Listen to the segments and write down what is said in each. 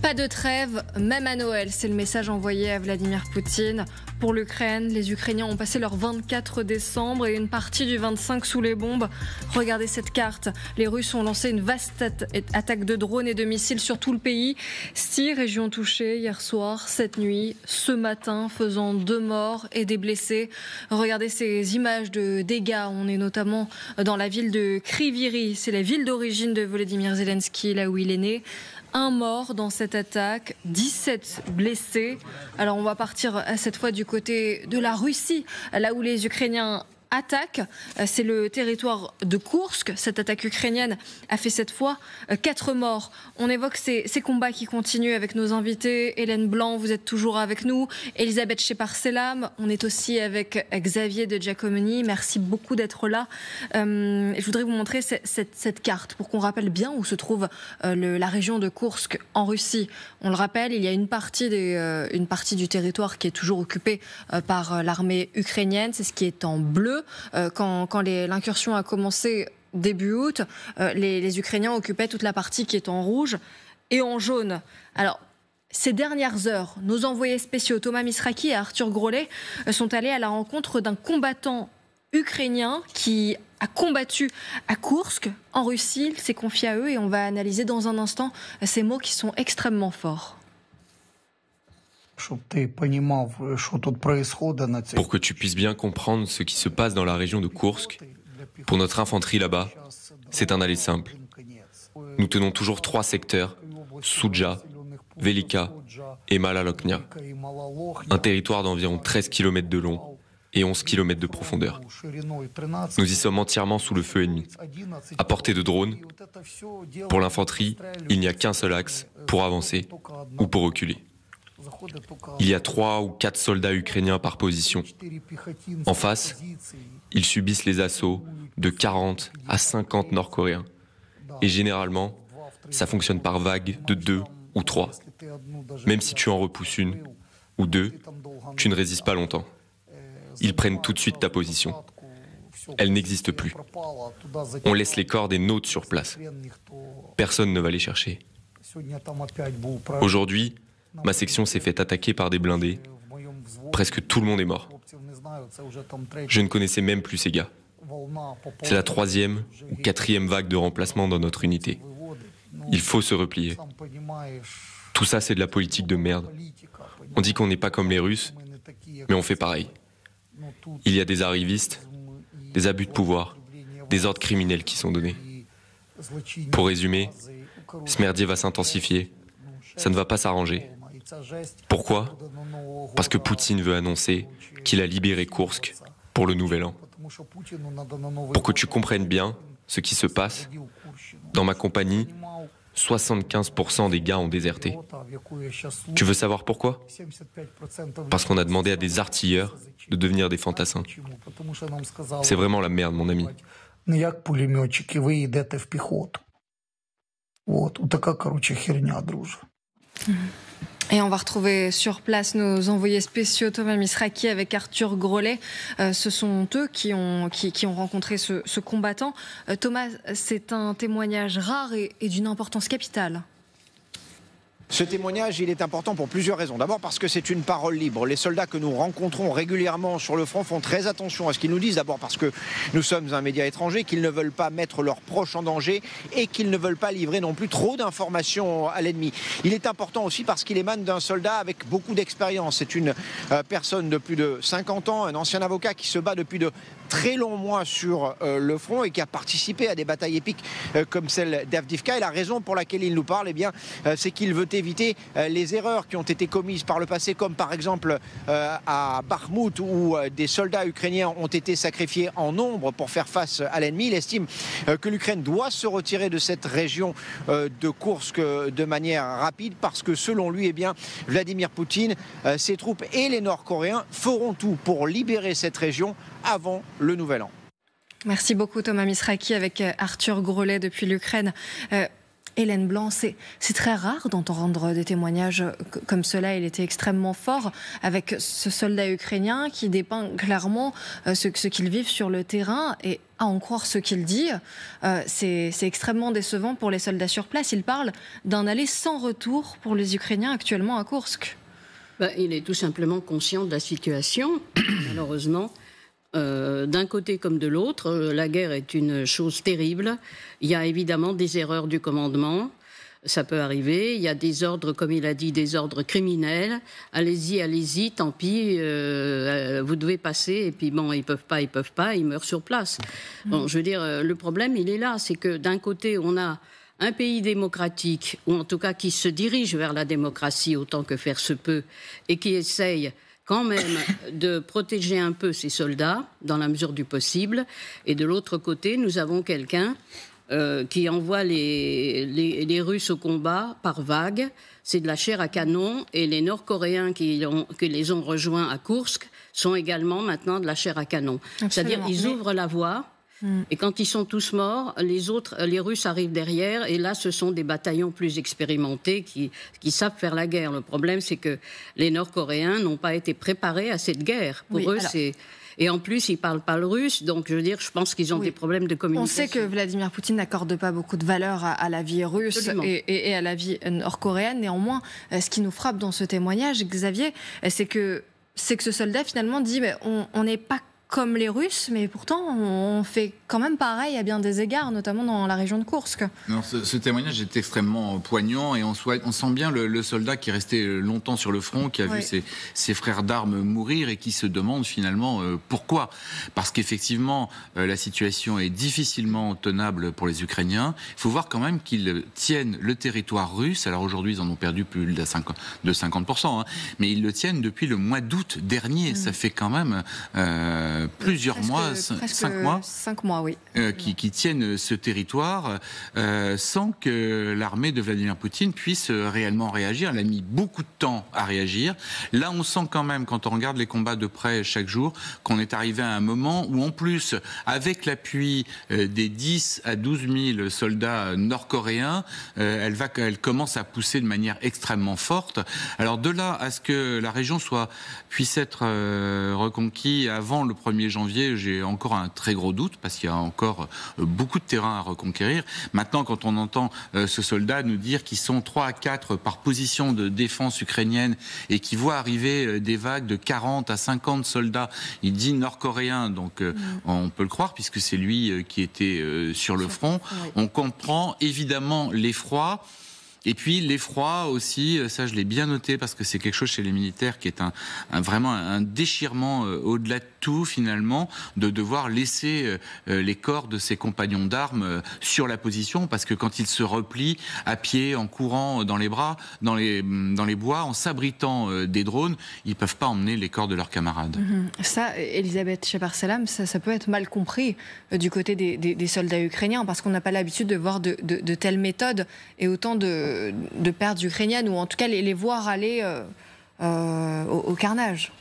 Pas de trêve, même à Noël, c'est le message envoyé à Vladimir Poutine. Pour l'Ukraine, les Ukrainiens ont passé leur 24 décembre et une partie du 25 sous les bombes. Regardez cette carte. Les Russes ont lancé une vaste attaque de drones et de missiles sur tout le pays. 6 régions touchées hier soir, cette nuit, ce matin, faisant 2 morts et des blessés. Regardez ces images de dégâts. On est notamment dans la ville de Kryvyi. C'est la ville d'origine de Volodymyr Zelensky, là où il est né. 1 mort dans cette attaque, 17 blessés. Alors on va partir cette fois du côté de la Russie, là où les Ukrainiens attaquent. C'est le territoire de Koursk. Cette attaque ukrainienne a fait cette fois 4 morts. On évoque ces combats qui continuent avec nos invités. Hélène Blanc, vous êtes toujours avec nous. Elisabeth Shepard-Selam. On est aussi avec Xavier de Giacomini. Merci beaucoup d'être là. Je voudrais vous montrer cette carte pour qu'on rappelle bien où se trouve la région de Koursk en Russie. On le rappelle, il y a une partie du territoire qui est toujours occupée par l'armée ukrainienne. C'est ce qui est en bleu. Quand l'incursion a commencé début août, les Ukrainiens occupaient toute la partie qui est en rouge et en jaune. Alors, ces dernières heures, nos envoyés spéciaux Thomas Misraki et Arthur Grolet sont allés à la rencontre d'un combattant ukrainien qui a combattu à Koursk, en Russie. Il s'est confié à eux et on va analyser dans un instant ces mots qui sont extrêmement forts. Pour que tu puisses bien comprendre ce qui se passe dans la région de Koursk, pour notre infanterie là-bas, c'est un aller simple. Nous tenons toujours 3 secteurs, Soudja, Velika et Malaloknia. Un territoire d'environ 13 km de long et 11 km de profondeur. Nous y sommes entièrement sous le feu ennemi, à portée de drone. Pour l'infanterie, il n'y a qu'un seul axe pour avancer ou pour reculer. Il y a 3 ou 4 soldats ukrainiens par position. En face, ils subissent les assauts de 40 à 50 Nord-Coréens. Et généralement, ça fonctionne par vagues de 2 ou 3. Même si tu en repousses 1 ou 2, tu ne résistes pas longtemps. Ils prennent tout de suite ta position. Elle n'existe plus. On laisse les corps des nôtres sur place. Personne ne va les chercher. Aujourd'hui, ma section s'est fait attaquer par des blindés. Presque tout le monde est mort. Je ne connaissais même plus ces gars. C'est la 3e ou 4e vague de remplacement dans notre unité. Il faut se replier. Tout ça, c'est de la politique de merde. On dit qu'on n'est pas comme les Russes, mais on fait pareil. Il y a des arrivistes, des abus de pouvoir, des ordres criminels qui sont donnés. Pour résumer, ce merdier va s'intensifier. Ça ne va pas s'arranger. Pourquoi ? Parce que Poutine veut annoncer qu'il a libéré Koursk pour le Nouvel An. Pour que tu comprennes bien ce qui se passe, dans ma compagnie, 75% des gars ont déserté. Tu veux savoir pourquoi ? Parce qu'on a demandé à des artilleurs de devenir des fantassins. C'est vraiment la merde, mon ami. Et on va retrouver sur place nos envoyés spéciaux Thomas Misraki avec Arthur Grolet. Ce sont eux qui ont rencontré ce combattant. Thomas, c'est un témoignage rare et d'une importance capitale. Ce témoignage, il est important pour plusieurs raisons. D'abord parce que c'est une parole libre. Les soldats que nous rencontrons régulièrement sur le front font très attention à ce qu'ils nous disent. D'abord parce que nous sommes un média étranger, qu'ils ne veulent pas mettre leurs proches en danger et qu'ils ne veulent pas livrer non plus trop d'informations à l'ennemi. Il est important aussi parce qu'il émane d'un soldat avec beaucoup d'expérience. C'est une personne de plus de 50 ans, un ancien avocat qui se bat depuis de très longs mois sur le front et qui a participé à des batailles épiques comme celle d'Avdivka. Et la raison pour laquelle il nous parle, c'est qu'il veut éviter les erreurs qui ont été commises par le passé, comme par exemple à Bakhmout, où des soldats ukrainiens ont été sacrifiés en nombre pour faire face à l'ennemi. Il estime que l'Ukraine doit se retirer de cette région de Koursk de manière rapide, parce que selon lui, Vladimir Poutine, ses troupes et les Nord-Coréens feront tout pour libérer cette région avant le Nouvel An. Merci beaucoup Thomas Misraki avec Arthur Grolet depuis l'Ukraine. Hélène Blanc, c'est très rare d'entendre des témoignages comme cela. Il était extrêmement fort avec ce soldat ukrainien qui dépeint clairement ce qu'ils vivent sur le terrain. Et à en croire ce qu'il dit, c'est extrêmement décevant pour les soldats sur place. Il parle d'un aller sans retour pour les Ukrainiens actuellement à Koursk. Il est tout simplement conscient de la situation, malheureusement. D'un côté comme de l'autre, la guerre est une chose terrible. Il y a évidemment des erreurs du commandement, ça peut arriver. Il y a des ordres, comme il a dit, des ordres criminels. Allez-y, tant pis, vous devez passer. Et puis bon, ils peuvent pas, ils meurent sur place. Bon, je veux dire, le problème, il est là, c'est que d'un côté, on a un pays démocratique, ou en tout cas qui se dirige vers la démocratie autant que faire se peut, et qui essaye quand même de protéger un peu ses soldats, dans la mesure du possible. Et de l'autre côté, nous avons quelqu'un qui envoie les Russes au combat par vagues. C'est de la chair à canon. Et les Nord-Coréens qui les ont rejoints à Koursk sont également maintenant de la chair à canon. Absolument. C'est-à-dire ils ouvrent la voie. Et quand ils sont tous morts, les Russes arrivent derrière, et là, ce sont des bataillons plus expérimentés qui savent faire la guerre. Le problème, c'est que les Nord-Coréens n'ont pas été préparés à cette guerre. Pour eux, c'est... Et en plus, ils ne parlent pas le russe, donc je veux dire, je pense qu'ils ont des problèmes de communication. On sait que Vladimir Poutine n'accorde pas beaucoup de valeur à la vie russe et à la vie nord-coréenne. Néanmoins, ce qui nous frappe dans ce témoignage, Xavier, c'est que ce soldat, finalement, dit mais on n'est pas comme les Russes, mais pourtant on fait quand même pareil à bien des égards, notamment dans la région de Koursk. Non, ce témoignage est extrêmement poignant, et on sent bien le soldat qui est resté longtemps sur le front, qui a vu ses frères d'armes mourir, et qui se demande finalement pourquoi. Parce qu'effectivement, la situation est difficilement tenable pour les Ukrainiens. Il faut voir quand même qu'ils tiennent le territoire russe. Alors aujourd'hui, ils en ont perdu plus de 50%, hein, mais ils le tiennent depuis le mois d'août dernier. Ça fait quand même... plusieurs mois, 5 mois, oui. Qui tiennent ce territoire sans que l'armée de Vladimir Poutine puisse réellement réagir. Elle a mis beaucoup de temps à réagir. Là, on sent quand même, quand on regarde les combats de près chaque jour, qu'on est arrivé à un moment où, en plus, avec l'appui des 10 à 12 000 soldats nord-coréens, elle commence à pousser de manière extrêmement forte. Alors de là à ce que la région puisse être reconquise avant le 1er janvier, j'ai encore un très gros doute, parce qu'il y a encore beaucoup de terrain à reconquérir. Maintenant, quand on entend ce soldat nous dire qu'ils sont 3 à 4 par position de défense ukrainienne, et qui voit arriver des vagues de 40 à 50 soldats, il dit nord-coréen, donc on peut le croire, puisque c'est lui qui était sur le front. On comprend évidemment l'effroi. Et puis l'effroi aussi, ça je l'ai bien noté, parce que c'est quelque chose chez les militaires qui est vraiment un déchirement au-delà de tout, finalement, de devoir laisser les corps de ses compagnons d'armes sur la position, parce que quand ils se replient à pied, en courant dans les bois, en s'abritant des drones, ils ne peuvent pas emmener les corps de leurs camarades. Ça, Elisabeth Shepard-Selam, ça peut être mal compris du côté des soldats ukrainiens, parce qu'on n'a pas l'habitude de voir de telles méthodes et autant de pertes ukrainiennes, ou en tout cas les voir aller au carnage.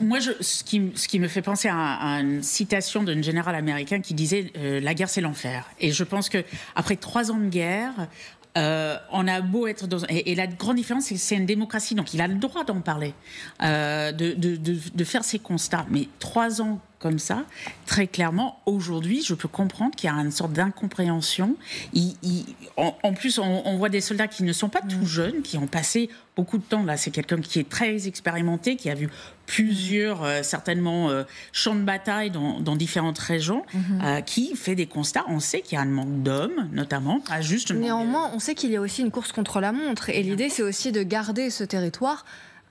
Moi, ce qui me fait penser à une citation d'un général américain qui disait la guerre, c'est l'enfer. Et je pense qu'après 3 ans de guerre, on a beau être dans... Et la grande différence, c'est que c'est une démocratie, donc il a le droit d'en parler, de faire ses constats. Mais 3 ans comme ça, très clairement, aujourd'hui, je peux comprendre qu'il y a une sorte d'incompréhension. En plus, on voit des soldats qui ne sont pas tout jeunes, qui ont passé beaucoup de temps. Là, c'est quelqu'un qui est très expérimenté, qui a vu plusieurs, certainement, champs de bataille dans différentes régions, qui fait des constats. On sait qu'il y a un manque d'hommes, notamment, pas juste... Néanmoins, on sait qu'il y a aussi une course contre la montre. Et l'idée, c'est aussi de garder ce territoire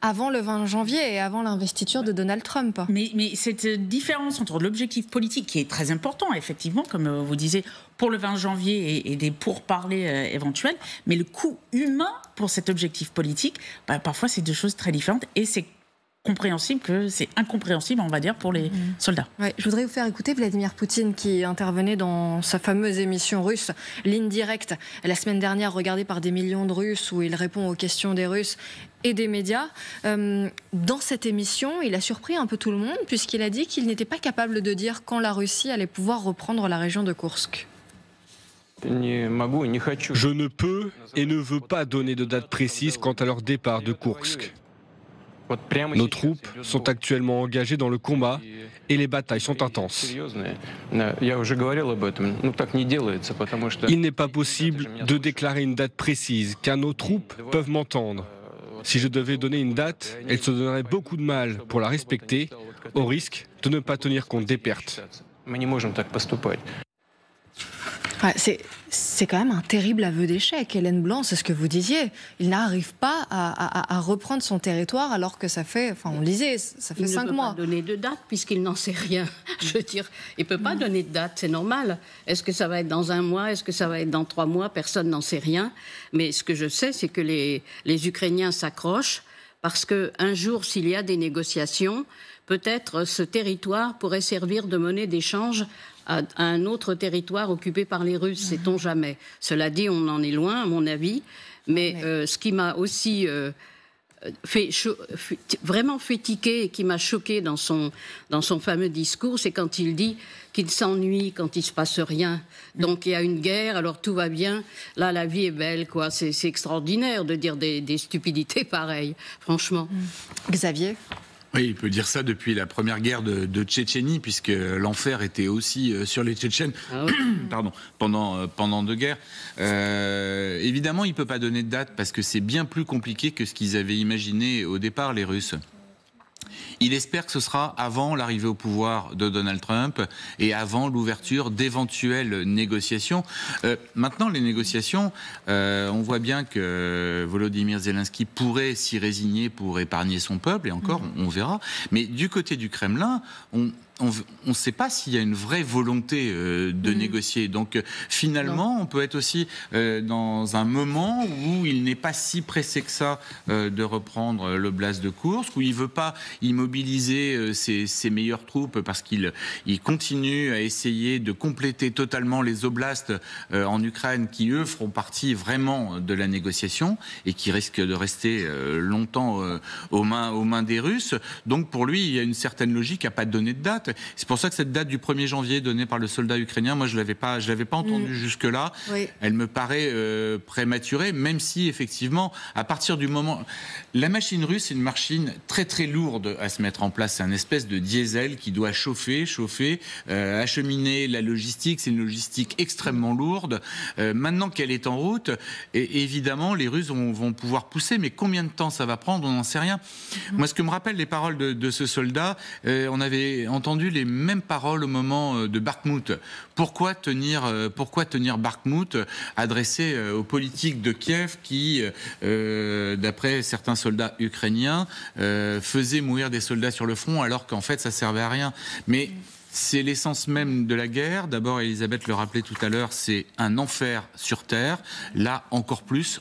avant le 20 janvier et avant l'investiture de Donald Trump. Mais cette différence entre l'objectif politique, qui est très important, effectivement, comme vous disiez, pour le 20 janvier et des pourparlers éventuels, mais le coût humain pour cet objectif politique, parfois c'est 2 choses très différentes, et c'est incompréhensible, on va dire, pour les soldats. Ouais, je voudrais vous faire écouter Vladimir Poutine, qui intervenait dans sa fameuse émission russe, Ligne Directe, la semaine dernière, regardée par des millions de Russes, où il répond aux questions des Russes et des médias. Dans cette émission, il a surpris un peu tout le monde, puisqu'il a dit qu'il n'était pas capable de dire quand la Russie allait pouvoir reprendre la région de Koursk. Je ne peux et ne veux pas donner de date précise quant à leur départ de Koursk. Nos troupes sont actuellement engagées dans le combat et les batailles sont intenses. Il n'est pas possible de déclarer une date précise car nos troupes peuvent m'entendre. Si je devais donner une date, elles se donneraient beaucoup de mal pour la respecter, au risque de ne pas tenir compte des pertes. Ouais, c'est quand même un terrible aveu d'échec, Hélène Blanc, c'est ce que vous disiez. Il n'arrive pas à reprendre son territoire alors que ça fait, enfin on le disait, ça fait 5 mois. Il ne peut pas donner de date puisqu'il n'en sait rien. Je veux dire, il ne peut pas donner de date, c'est normal. Est-ce que ça va être dans 1 mois? Est-ce que ça va être dans 3 mois? Personne n'en sait rien. Mais ce que je sais, c'est que les Ukrainiens s'accrochent parce qu'un jour, s'il y a des négociations, peut-être ce territoire pourrait servir de monnaie d'échange à un autre territoire occupé par les Russes, sait-on jamais. Cela dit, on en est loin, à mon avis. Mais ce qui m'a aussi vraiment fait tiquer et qui m'a choqué dans son fameux discours, c'est quand il dit qu'il s'ennuie quand il ne se passe rien. Donc il y a une guerre, alors tout va bien. Là, la vie est belle, quoi. C'est extraordinaire de dire des stupidités pareilles, franchement. Xavier ? Oui, il peut dire ça depuis la première guerre de Tchétchénie, puisque l'enfer était aussi sur les Tchétchènes pendant 2 guerres. Évidemment, il ne peut pas donner de date, parce que c'est bien plus compliqué que ce qu'ils avaient imaginé au départ, les Russes. Il espère que ce sera avant l'arrivée au pouvoir de Donald Trump et avant l'ouverture d'éventuelles négociations. Maintenant, les négociations, on voit bien que Volodymyr Zelensky pourrait s'y résigner pour épargner son peuple, et encore, on verra. Mais du côté du Kremlin, on ne sait pas s'il y a une vraie volonté de négocier. Donc finalement, on peut être aussi dans un moment où il n'est pas si pressé que ça de reprendre l'oblast de Koursk, où il ne veut pas immobiliser ses meilleures troupes parce qu'il continue à essayer de compléter totalement les oblasts en Ukraine qui, eux, feront partie vraiment de la négociation et qui risquent de rester longtemps aux mains des Russes. Donc pour lui, il y a une certaine logique à ne pas donner de date. C'est pour ça que cette date du 1er janvier donnée par le soldat ukrainien, moi je l'avais pas entendue jusque-là. Oui. Elle me paraît prématurée, même si effectivement, à partir du moment... La machine russe est une machine très très lourde à se mettre en place. C'est un espèce de diesel qui doit chauffer, acheminer la logistique. C'est une logistique extrêmement lourde. Maintenant qu'elle est en route, évidemment, les Russes vont pouvoir pousser, mais combien de temps ça va prendre, on n'en sait rien. Moi, ce que me rappellent les paroles de ce soldat, on avait entendu les mêmes paroles au moment de Bakhmout. Pourquoi tenir Bakhmout, adressé aux politiques de Kiev qui, d'après certains soldats ukrainiens, faisaient mourir des soldats sur le front alors qu'en fait ça servait à rien. Mais c'est l'essence même de la guerre. D'abord, Elisabeth le rappelait tout à l'heure, c'est un enfer sur Terre. Là, encore plus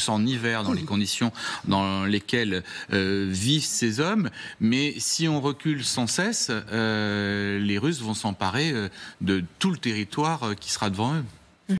en hiver, dans les conditions dans lesquelles vivent ces hommes. Mais si on recule sans cesse, les Russes vont s'emparer de tout le territoire qui sera devant eux.